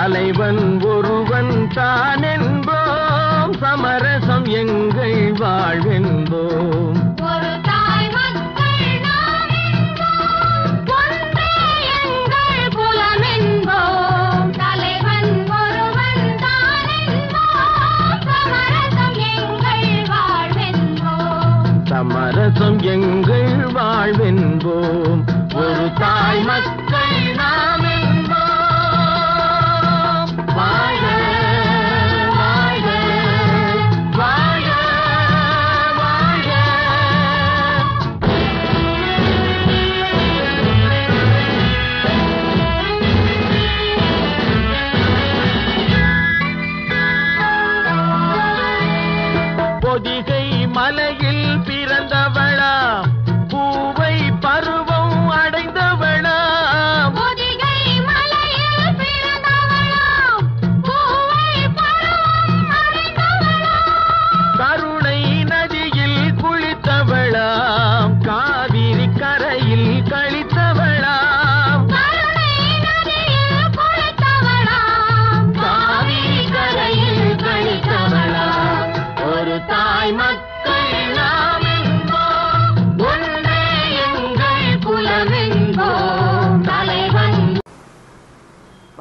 தலைவன் ஒருவன் தான் என்போம், சமரசம் எங்கள் வாழ்வென்போம். ஒரு தாய் மக்கள் நாம் என்போம், ஒன்றே எங்கள் குலம் என்போம். தலைவன் ஒருவன் தான் என்போம், சமரசம் எங்கள் வாழ்வென்போம். சமரசம் எங்கள் வாழ்வென்போம். ஒரு தாய் மக்கள் நாம் என்போம். வாழ்க வாழ்க வாழ்க வாழ்க. பொதிகை மலையில் பிறந்தவளா, பூவை பருவம் அடைந்தவளா. பொதிகை மலையில் பிறந்தவளாம், பூவை பருவம் அடைந்தவளாம். கருணை நதியில் குளித்தவளாம், காவிரி கரையில் கழித்தவளாம். கருணை நதியில் குளித்தவளாம், காவிரி கரையில் கழித்தவளாம். ஒரு தாய் மக்கள் நாம் என்போம், ஒன்றே எங்கள் குலம் என்போம். தலைவன்.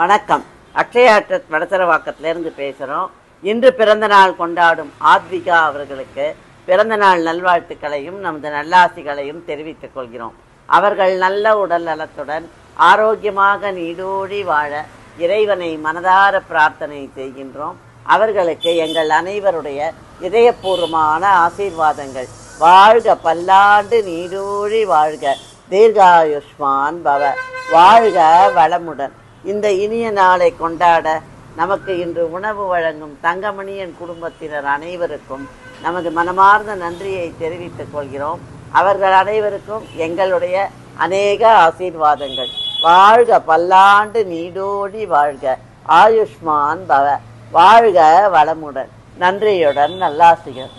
வணக்கம். அக்ஷயா ட்ரஸ்ட் வடசரவாக்கத்திலிருந்து பேசுகிறோம். இன்று பிறந்த நாள் கொண்டாடும் ஆத்விகா அவர்களுக்கு பிறந்த நாள் நல்வாழ்த்துக்களையும் நமது நல்லாசிகளையும் தெரிவித்துக் கொள்கிறோம். அவர்கள் நல்ல உடல் நலத்துடன் ஆரோக்கியமாக நீடூழி வாழ இறைவனை மனதார பிரார்த்தனை செய்கின்றோம். அவர்களுக்கு எங்கள் அனைவருடைய இதயபூர்வமான ஆசீர்வாதங்கள். வாழ்க, பல்லாண்டு நீடூழி வாழ்க, தீர்காயுஷ்மான் பவ, வாழ்க வளமுடன். இந்த இனிய நாளை கொண்டாட நமக்கு இன்று உணவு வழங்கும் தங்கமணியன் குடும்பத்தினர் அனைவருக்கும் நமது மனமார்ந்த நன்றியை தெரிவித்துக் கொள்கிறோம். அவர்கள் அனைவருக்கும் எங்களுடைய அநேக ஆசீர்வாதங்கள். வாழ்க, பல்லாண்டு நீடோடி வாழ்க, ஆயுஷ்மான் பவ, வாழ்க வளமுடன். நன்றியுடன் நல்லாசிகள்.